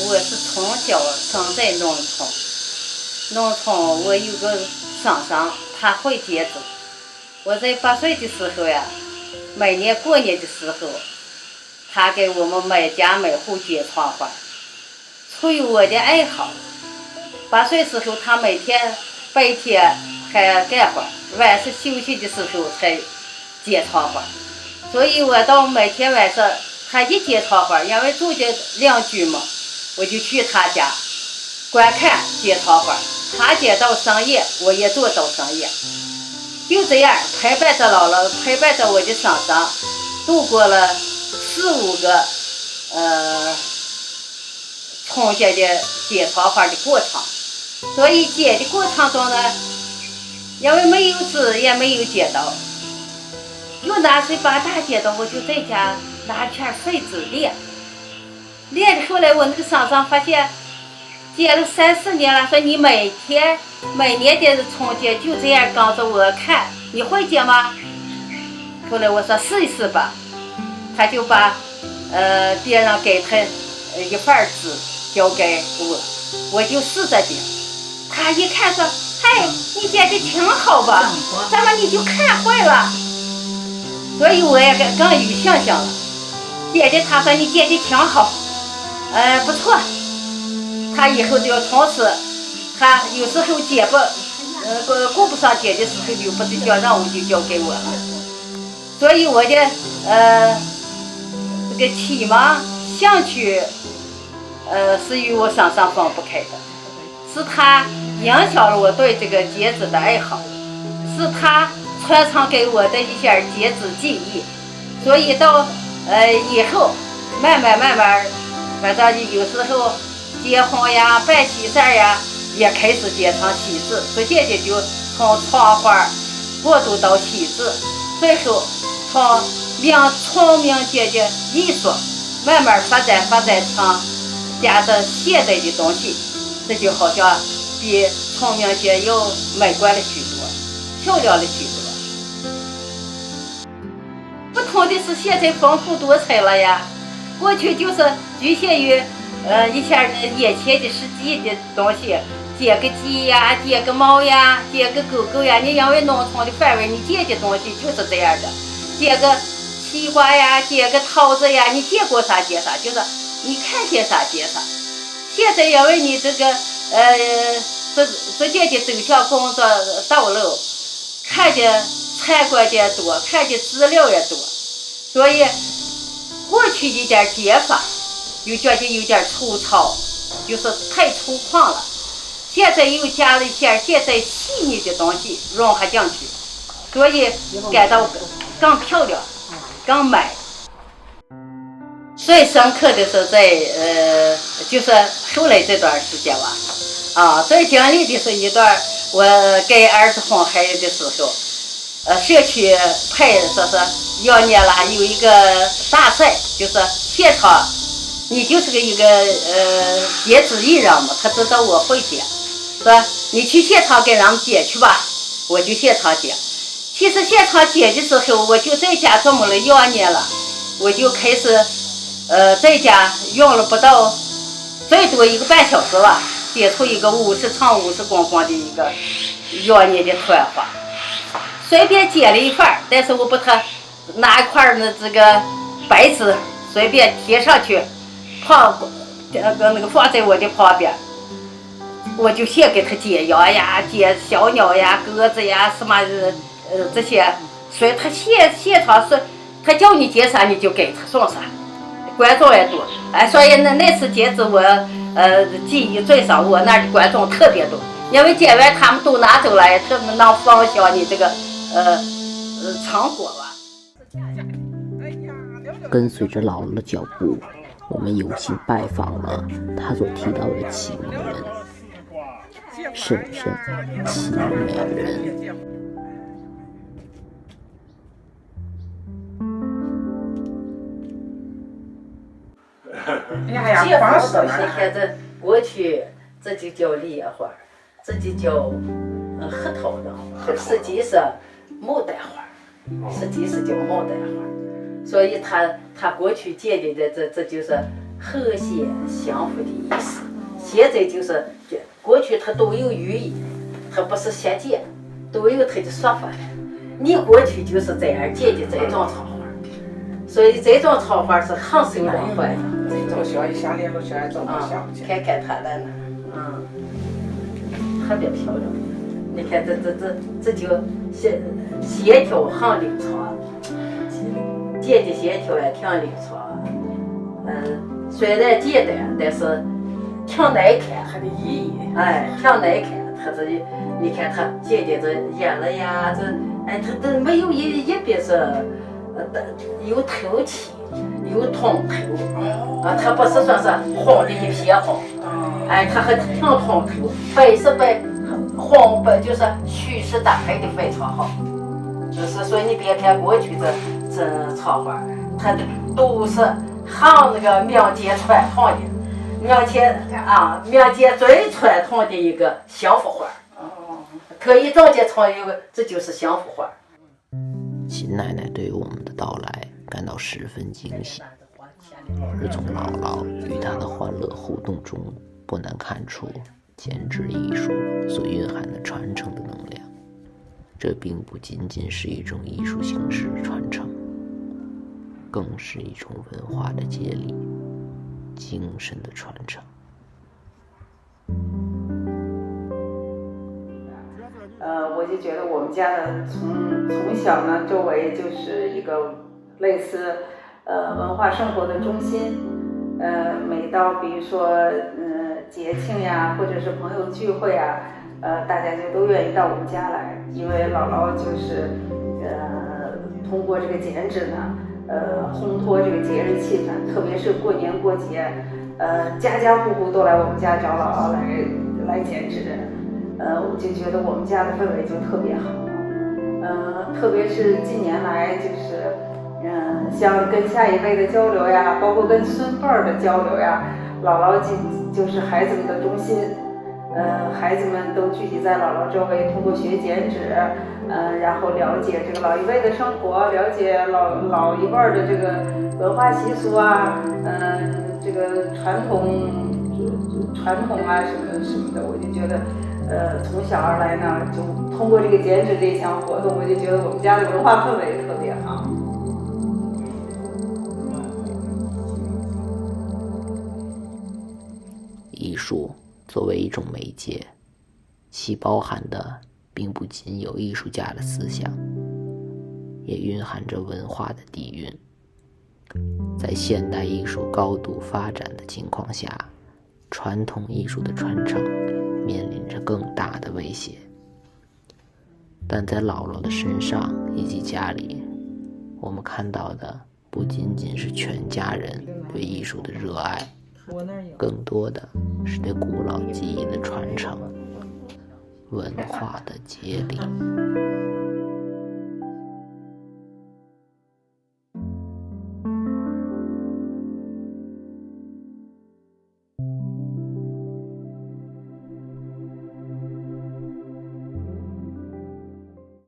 我是从小生在农村，农村我有个婶婶，她会结子。我在8岁的时候呀，每年过年的时候，她给我们每家每户结窗花。出于我的爱好，8岁时候她每天白天还干活，晚上休息的时候才结窗花。所以我到每天晚上，她一结窗花，因为住的邻居嘛，我就去她家观看结窗花。她结到深夜，我也做到深夜。就这样陪伴着姥姥，陪伴着我的婶婶，度过了4、5个春节的结窗花的过程。所以结的过程中呢，因为没有纸也没有剪刀，就拿水把大剪刀，我就在家拿片碎纸练。练的后来我那个婶婶发现，结了3、4年了，说你每年的春节就这样跟着我看，你会结吗？后来我说试一试吧，他就把别人给他一份纸交给我就试着结。他一看说：“嗨，你结的挺好吧？怎么你就看坏了？”所以我也更有信心了。姐姐她说你结的挺好，不错。他以后就从此，他有时候结不，顾不上结的时候就不是交任务就交给我了。所以我的这个启蒙兴趣，是与我婶婶分不开的，是他影响了我对这个结子的爱好，是他传承给我的一些结子技艺。所以到以后慢慢，反正有时候结婚呀、办喜事呀，也开始结成喜字，逐渐的就从窗花过渡到喜字，最后从纯民间的艺术慢慢发展成加上现代的东西，这就好像比纯民间要美观了许多，漂亮了许多。不同的是现在丰富多彩了呀，过去就是局限于一些眼前的实际的东西，结个鸡呀，结个猫呀，结个狗狗呀。你因为农村的范围，你结的东西就是这样的，结个西瓜呀，结个桃子呀，你结过啥结啥，就是你看见啥结啥。现在因为你这个逐渐的走向工作道路，看见参观的多，看见资料也多，所以过去一点结法又觉得有点粗糙，就是太粗犷了。现在又加了一些现在细腻的东西融合进去，所以感到更漂亮、更美。最深刻的是在就是后来这段时间吧，最经历的是一段我给儿子哄孩子的时候，社区派说是要年了有一个大赛，就是现场。你就是一个结子艺人嘛，他知道我会结，说你去现场给人们结去吧，我就现场结。其实现场结的时候，我就在家这么了1、2年了，我就开始在家用了不到最多1个半小时吧，结出一个50乘50公分的一个1、2年的团花，随便结了一份，但是我把它拿一块的这个白纸随便贴上去。那个放在我的旁边，我就先给他解羊呀、解小鸟呀、鸽子呀什么这些，所以他现场是，他叫你解啥你就给他送啥，观众也多，所以那次结子我记忆最深，我那儿的观众特别多，因为解完他们都拿走了，特别能分享你这个成果吧。跟随着姥姥的脚步，我们有幸拜访了他所提到的启蒙人，婶婶齐美人。结婚东西现在过去这就叫莲花，这就叫核桃仁，实际是牡丹花，实际是叫牡丹花。所以他过去结的这就是和谐相处的意思。现在就是过去它都有寓意，它不是现见，都有它的说法。你过去就是这样结的这种草花，所以这种草花是很受人欢迎。这需要一下联络起来，怎么想不起来？看看它的呢，特别漂亮。你看这就线条很流畅，剪的线条也挺流畅。虽然简单，但是挺耐看，它的意义。挺耐看。它这你看它剪的这叶子呀，它都没有一边是有透气，有通透。它不是说是黄的一片黄，它还挺通透，白是白，黄白就是虚实搭配的非常好。就是说你别看过去这草花，它都是很那个民间传统的。民间最传统的一个香福花，可以总结成一个，这就是香福花。秦奶奶对于我们的到来感到十分惊喜，而从姥姥与她的欢乐互动中，不难看出剪纸艺术所蕴含的传承的能量。这并不仅仅是一种艺术形式的传承，更是一种文化的接力，精神的传承。我就觉得我们家的从小呢，周围就是一个类似文化生活的中心。每到比如说节庆呀，或者是朋友聚会啊，大家就都愿意到我们家来，因为姥姥就是通过这个剪纸呢，烘托这个节日气氛，特别是过年过节，家家户户都来我们家找姥姥来剪纸。我就觉得我们家的氛围就特别好。特别是近年来就是像跟下一辈的交流呀，包括跟孙辈儿的交流呀，姥姥就是孩子们的中心。孩子们都聚集在姥姥周围，通过学剪纸，然后了解这个老一辈的生活，了解老一辈的这个文化习俗啊，这个传统啊什么的，我就觉得，从小而来呢，就通过这个剪纸这项活动，我就觉得我们家的文化氛围特别好。艺术作为一种媒介，其包含的并不仅有艺术家的思想，也蕴含着文化的底蕴。在现代艺术高度发展的情况下，传统艺术的传承面临着更大的威胁。但在姥姥的身上以及家里，我们看到的不仅仅是全家人对艺术的热爱，更多的是对古老记忆的传承，文化的接力。